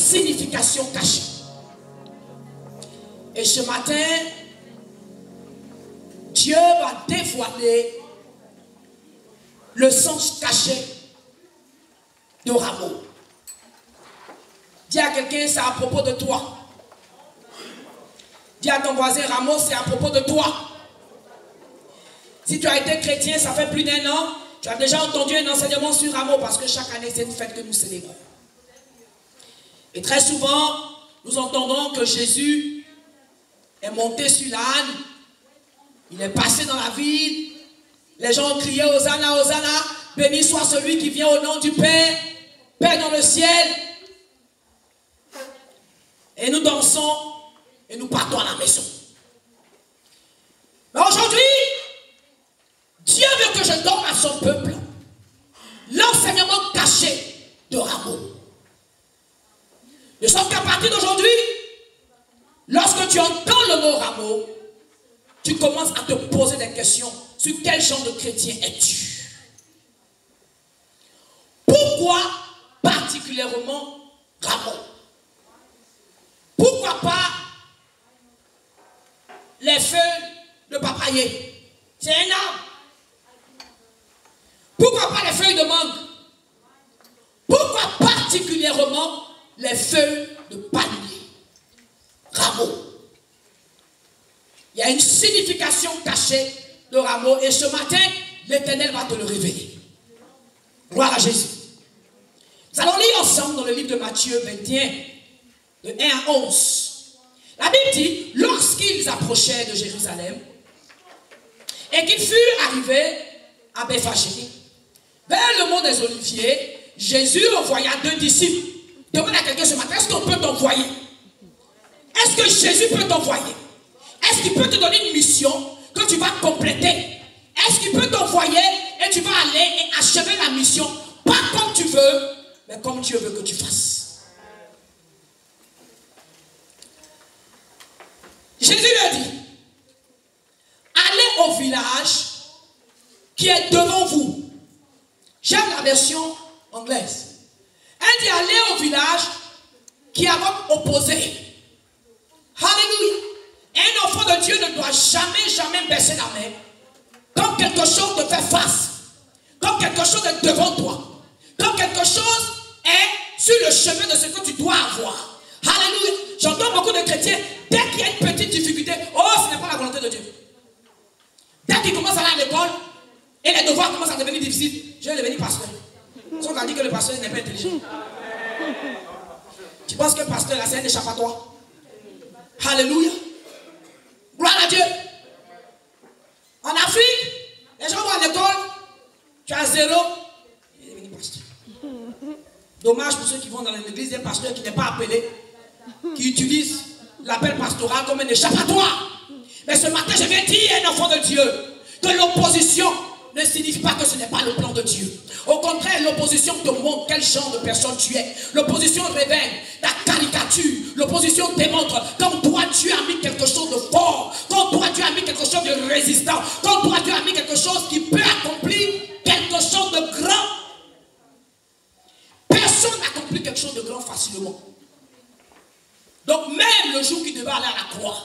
signification cachée. Et ce matin, Dieu va dévoiler le sens caché de Rameau. Dis à quelqu'un, c'est à propos de toi. Dis à ton voisin, Rameau, c'est à propos de toi. Si tu as été chrétien, ça fait plus d'1 an, tu as déjà entendu un enseignement sur Rameau, parce que chaque année, c'est une fête que nous célébrons. Et très souvent, nous entendons que Jésus est monté sur l'âne, il est passé dans la ville, les gens ont crié Hosanna, Hosanna, béni soit celui qui vient au nom du Père, Père dans le ciel. Et nous dansons et nous partons à la maison. Mais aujourd'hui, Dieu veut que je donne à son peuple l'enseignement caché de Rameau. De sorte qu'à partir d'aujourd'hui, lorsque tu entends le mot Rameau, tu commences à te poser des questions sur quel genre de chrétien es-tu? Pourquoi particulièrement Rameau? Pourquoi pas les feuilles de papayer? C'est un arbre. Pourquoi pas les feuilles de mangue? Pourquoi particulièrement les feuilles de palmier? Rameau. Il y a une signification cachée de Rameau et ce matin, l'Éternel va te le révéler. Gloire à Jésus. Nous allons lire ensemble dans le livre de Matthieu 21, de 1 à 11. La Bible dit, lorsqu'ils approchaient de Jérusalem et qu'ils furent arrivés à Bethphagée, vers le mont des Oliviers, Jésus envoya 2 disciples. Demande à quelqu'un ce matin, est-ce qu'on peut t'envoyer? Est-ce que Jésus peut t'envoyer? Est-ce qu'il peut te donner une mission que tu vas compléter? Est-ce qu'il peut t'envoyer et tu vas aller et achever la mission, pas comme tu veux, mais comme Dieu veut que tu fasses? Jésus leur dit, allez au village qui est devant vous. J'aime la version anglaise. Elle dit, allez au village qui est à votre opposé. Alléluia. Un enfant de Dieu ne doit jamais baisser la main quand quelque chose te fait face, quand quelque chose est devant toi, quand quelque chose est sur le chemin de ce que tu dois avoir. Alléluia. J'entends beaucoup de chrétiens, dès qu'il y a une petite difficulté, oh, ce n'est pas la volonté de Dieu. Dès qu'ils commencent à aller à l'école et les devoirs commencent à devenir difficiles, je vais devenir pasteur. Ils ont dit que le pasteur n'est pas intelligent. Tu penses que le pasteur là, c'est un échappatoire? Alléluia. Gloire à Dieu. En Afrique, les gens vont à l'école, tu as 0, il est devenu pasteur. Dommage pour ceux qui vont dans l'église d'un pasteur qui n'est pas appelé, qui utilise l'appel pastoral comme un échappatoire. Mais ce matin, je viens dire à un enfant de Dieu que l'opposition ne signifie pas que ce n'est pas le plan de Dieu. Au contraire, l'opposition te montre quel genre de personne tu es. L'opposition révèle ta caricature. L'opposition démontre quand toi Dieu a mis quelque chose de fort, quand toi Dieu a mis quelque chose de résistant, quand toi Dieu a mis quelque chose qui peut accomplir quelque chose de grand. Personne n'accomplit quelque chose de grand facilement. Donc même le jour qu'il devait aller à la croix,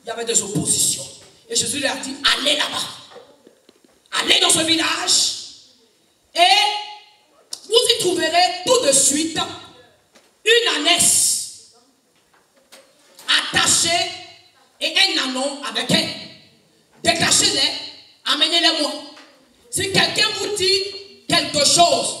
il y avait des oppositions. Et Jésus leur a dit, allez là-bas. Allez dans ce village et vous y trouverez tout de suite une ânesse attachée et un ânon avec elle. Détachez-les, amenez-les-moi. Si quelqu'un vous dit quelque chose,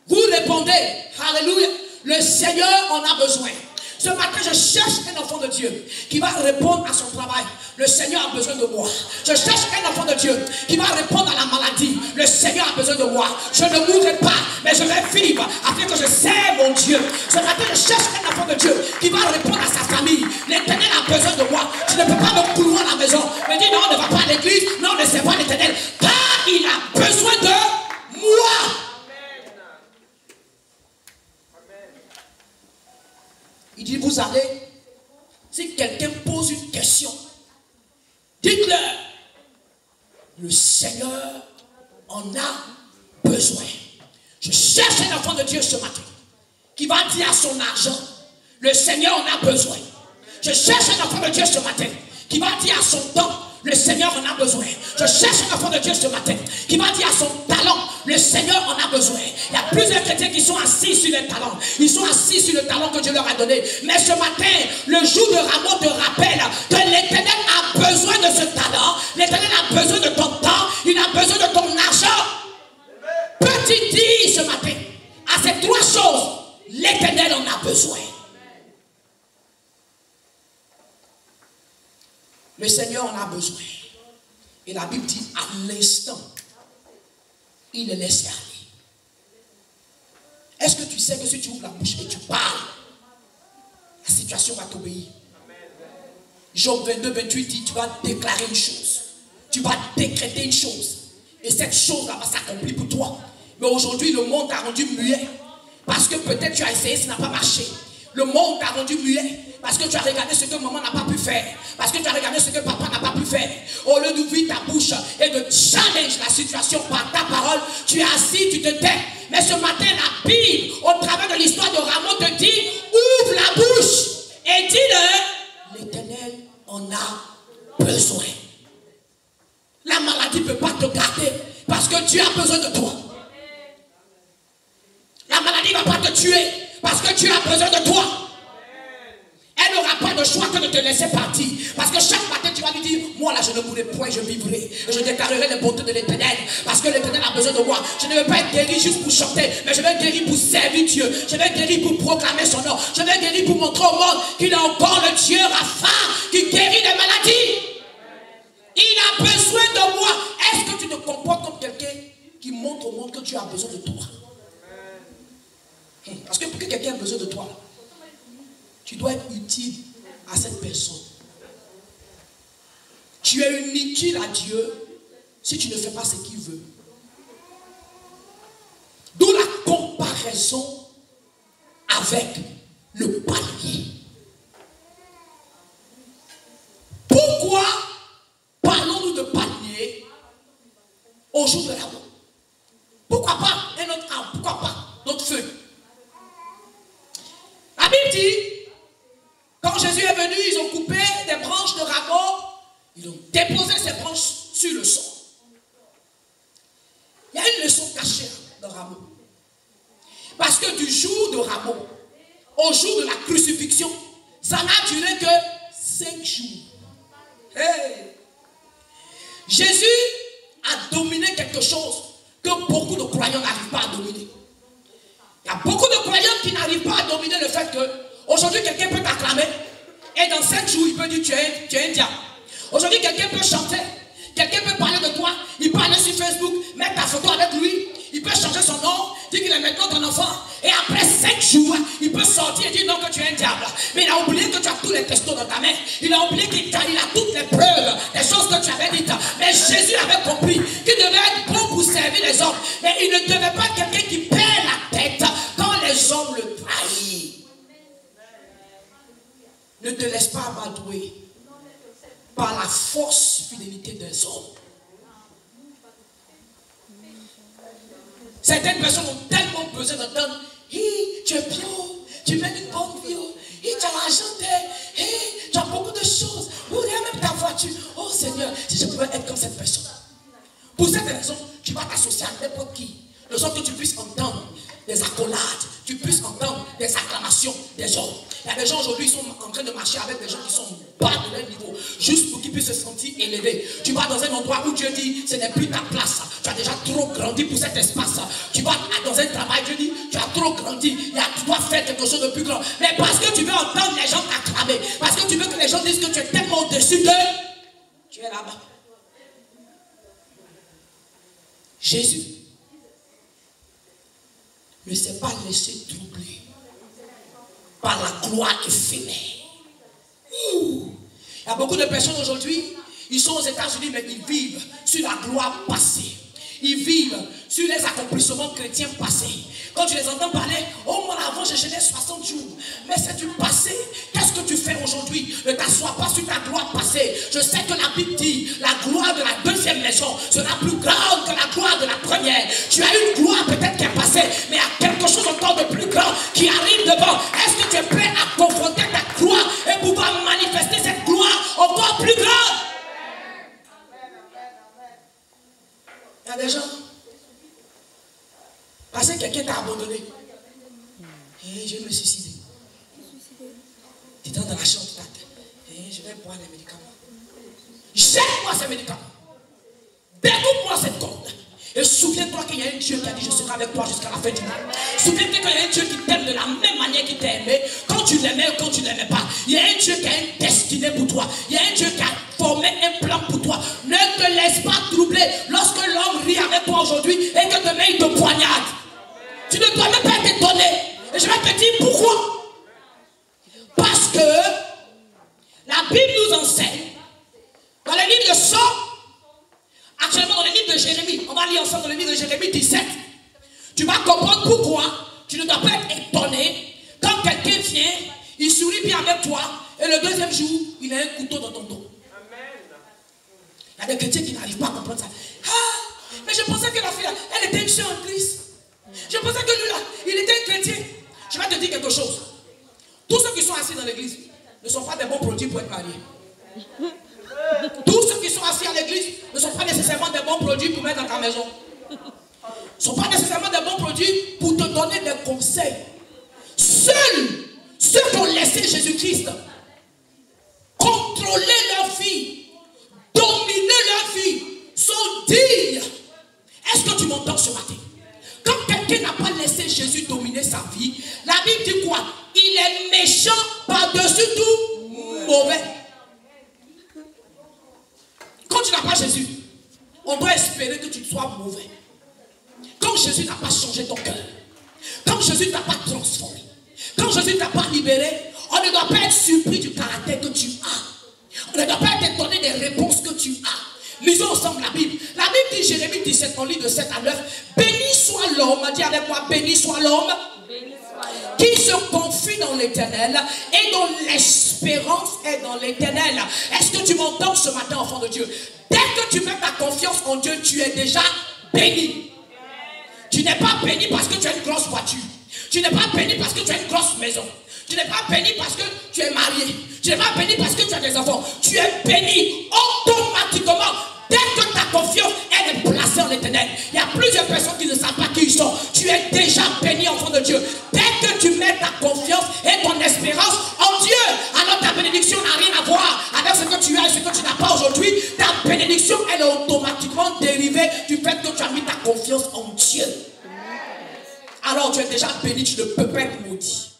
vous répondez, alléluia, le Seigneur en a besoin. Ce matin, je cherche un enfant de Dieu qui va répondre à son travail. Le Seigneur a besoin de moi. Je cherche un enfant de Dieu qui va répondre à la maladie. Le Seigneur a besoin de moi. Je ne mourrai pas, mais je vais vivre afin que je sers mon Dieu. Ce matin, je cherche un enfant de Dieu qui va répondre à sa famille. L'Éternel a besoin de moi. Tu ne peux pas me clouer à la maison. Me dire non, ne va pas à l'église. Non, ne sert pas l'Éternel. Car il a besoin de moi. Il dit, vous allez, si quelqu'un pose une question, dites-leur, le Seigneur en a besoin. Je cherche un enfant de Dieu ce matin qui va dire à son argent, le Seigneur en a besoin. Je cherche un enfant de Dieu ce matin qui va dire à son temps, le Seigneur en a besoin. Je cherche un enfant de Dieu ce matin qui va dire à son talent, le Seigneur en a besoin. Il y a plusieurs chrétiens qui sont assis sur les talents. Ils sont assis sur le talent que Dieu leur a donné. Mais ce matin, le jour de Rameau te rappelle que l'Éternel a besoin de ce talent. L'Éternel a besoin de ton temps. Il a besoin de ton argent. Peux-tu dire ce matin, à ces trois choses, l'Éternel en a besoin. Le Seigneur en a besoin. Et la Bible dit, à l'instant, il le laisse aller. Est-ce que tu sais que si tu ouvres la bouche et tu parles, la situation va t'obéir? Job 22, 28 dit, tu vas déclarer une chose. Tu vas décréter une chose. Et cette chose-là va s'accomplir pour toi. Mais aujourd'hui, le monde t'a rendu muet. Parce que peut-être tu as essayé, ça n'a pas marché. Le monde t'a rendu muet. Parce que tu as regardé ce que maman n'a pas pu faire. Parce que tu as regardé ce que papa n'a pas pu faire. Au lieu d'ouvrir ta bouche et de challenger la situation par ta parole, tu es assis, tu te tais. Mais ce matin, la Bible, au travers de l'histoire de Rameau, te dit, ouvre la bouche et dis-le, l'Éternel en a besoin. La maladie ne peut pas te garder parce que tu as besoin de toi. La maladie ne va pas te tuer parce que tu as besoin de toi. Elle n'aura pas de choix que de te laisser partir. Parce que chaque matin, tu vas lui dire, moi là, je ne mourrai point, je vivrai. Et je déclarerai les bontés de l'Éternel. Parce que l'Éternel a besoin de moi. Je ne veux pas être guéri juste pour chanter, mais je veux être guéri pour servir Dieu. Je veux être guéri pour proclamer son nom. Je veux être guéri pour montrer au monde qu'il est encore le Dieu Rapha qui guérit les maladies. Il a besoin de moi. Est-ce que tu te comportes comme quelqu'un qui montre au monde que Dieu a besoin de toi? Parce que pour que quelqu'un ait besoin de toi, tu dois être utile à cette personne. Tu es inutile à Dieu si tu ne fais pas ce qu'il veut. D'où la comparaison avec le palmier. Pourquoi parlons-nous de palmier au jour de l'amour? Pourquoi pas un autre arbre? Pourquoi pas notre feuille? La Bible dit, quand Jésus est venu, ils ont coupé des branches de rameaux, ils ont déposé ces branches sur le sol. Il y a une leçon cachée dans le rameau. Parce que du jour de rameau au jour de la crucifixion, ça n'a duré que 5 jours. Hey. Jésus a dominé quelque chose que beaucoup de croyants n'arrivent pas à dominer. Il y a beaucoup de croyants qui n'arrivent pas à dominer le fait que aujourd'hui quelqu'un peut t'acclamer et dans 5 jours il peut dire tu es un diable. Aujourd'hui quelqu'un peut chanter, quelqu'un peut parler de toi, il peut aller sur Facebook, mettre ta photo avec lui, il peut changer son nom, dire qu'il est maintenant ton enfant et après 5 jours il peut sortir et dire non que tu es un diable. Mais il a oublié que tu as tous les textos dans ta main, il a oublié qu'il a toutes les preuves, les choses que tu avais dites. Mais Jésus avait compris qu'il devait être bon pour servir les hommes, mais il ne devait pas être quelqu'un qui perd la tête quand les hommes le trahissent. Ne te laisse pas amadouer par la force fidélité des hommes. Certaines personnes ont tellement besoin d'entendre, hey, tu es bien, tu mènes une bonne vie, hey, tu as l'argent, hey, tu as beaucoup de choses, ou même ta voiture. Oh Seigneur, si je pouvais être comme cette personne. Pour cette raison, tu vas t'associer à n'importe qui, de sorte que tu puisses entendre des accolades, tu puisses entendre des acclamations des hommes. Il y a des gens aujourd'hui qui sont en train de marcher avec des gens qui sont bas de leur niveau, juste pour qu'ils puissent se sentir élevés. Tu vas dans un endroit où Dieu dit, ce n'est plus ta place. Tu as déjà trop grandi pour cet espace. Tu vas dans un travail, Dieu dit, tu as trop grandi. Tu dois faire quelque chose de plus grand. Mais parce que tu veux entendre les gens t'acclamer, parce que tu veux que les gens disent que tu es tellement au-dessus d'eux, tu es là-bas. Jésus ne s'est pas laissé troubler par la gloire éphémère. Il y a beaucoup de personnes aujourd'hui, ils sont aux États-Unis, mais ils vivent sur la gloire passée. Ils vivent sur les accomplissements chrétiens passés. Quand tu les entends parler, oh moi avant je gênais 60 jours. Mais c'est du passé. Qu'est-ce que tu fais aujourd'hui? Ne t'assois pas sur ta gloire passée. Je sais que la Bible dit, la gloire de la deuxième maison sera plus grande que la gloire de la première. Tu as une gloire peut-être qui est passée, mais il y a quelque chose encore de plus grand qui arrive y a des gens, parce que quelqu'un t'a abandonné. Et je vais me suicider. Tu es dans la chambre, tu t'attends. Et je vais boire les médicaments. Jette-moi ces médicaments. Découpe-moi cette corde. Et souviens-toi qu'il y a un Dieu qui a dit je serai avec toi jusqu'à la fin du monde. Souviens-toi qu'il y a un Dieu qui t'aime de la même manière qu'il t'a aimé, quand tu l'aimais ou quand tu ne l'aimais pas. Il y a un Dieu qui a une destinée pour toi. Il y a un Dieu qui a formé un plan pour toi. Ne te laisse pas troubler lorsque l'homme rit avec toi aujourd'hui et que demain il te poignarde. Tu ne dois même pas t'étonner. Et je vais te dire pourquoi. Parce que la Bible nous enseigne dans le livre de Somme, actuellement dans le livre de Jérémie, on va lire ensemble dans le livre de Jérémie 17. Tu vas comprendre pourquoi tu ne dois pas être étonné quand quelqu'un vient, il sourit bien avec toi et le deuxième jour, il a un couteau dans ton dos. Il y a des chrétiens qui n'arrivent pas à comprendre ça. Ah, mais je pensais que la fille, elle était une sœur en Christ. Je pensais que lui là, il était un chrétien. Je vais te dire quelque chose. Tous ceux qui sont assis dans l'église ne sont pas des bons produits pour être mariés. Tous ceux qui sont assis à l'église ne sont pas nécessairement des bons produits pour mettre dans ta maison. Ne sont pas nécessairement des bons produits pour te donner des conseils. Seuls ceux qui ont laissé Jésus-Christ contrôler leur vie, dominer leur vie, sont dignes. Est-ce que tu m'entends ce matin? Quand quelqu'un n'a pas laissé Jésus dominer sa vie, la Bible dit quoi? Il est méchant par-dessus tout mauvais. Quand tu n'as pas Jésus, on doit espérer que tu sois mauvais. Quand Jésus n'a pas changé ton cœur, quand Jésus ne t'a pas transformé, quand Jésus ne t'a pas libéré, on ne doit pas être surpris du caractère que tu as. On ne doit pas être étonné des réponses que tu as. Lisons ensemble la Bible. La Bible dit, Jérémie 17, on lit de 7 à 9. Béni soit l'homme, dis avec moi, béni soit l'homme qui se confie dans l'Éternel et dont l'espérance est dans l'Éternel. Est-ce que tu m'entends ce matin, enfant de Dieu? Dès que tu mets ta confiance en Dieu, tu es déjà béni. Tu n'es pas béni parce que tu as une grosse voiture. Tu n'es pas béni parce que tu as une grosse maison. Tu n'es pas béni parce que tu es marié. Tu n'es pas béni parce que tu as des enfants. Tu es béni automatiquement. Dès que ta confiance elle est placée en l'Éternel. Il y a plusieurs personnes qui ne savent pas qui ils sont. Tu es déjà béni, enfant de Dieu. Dès que tu mets ta confiance et ton espérance en Dieu, alors ta bénédiction n'a rien à voir avec ce que tu as et ce que tu n'as pas aujourd'hui. Ta bénédiction, elle est automatiquement dérivée du fait que tu as mis ta confiance en Dieu. Alors tu es déjà béni, tu ne peux pas être maudit.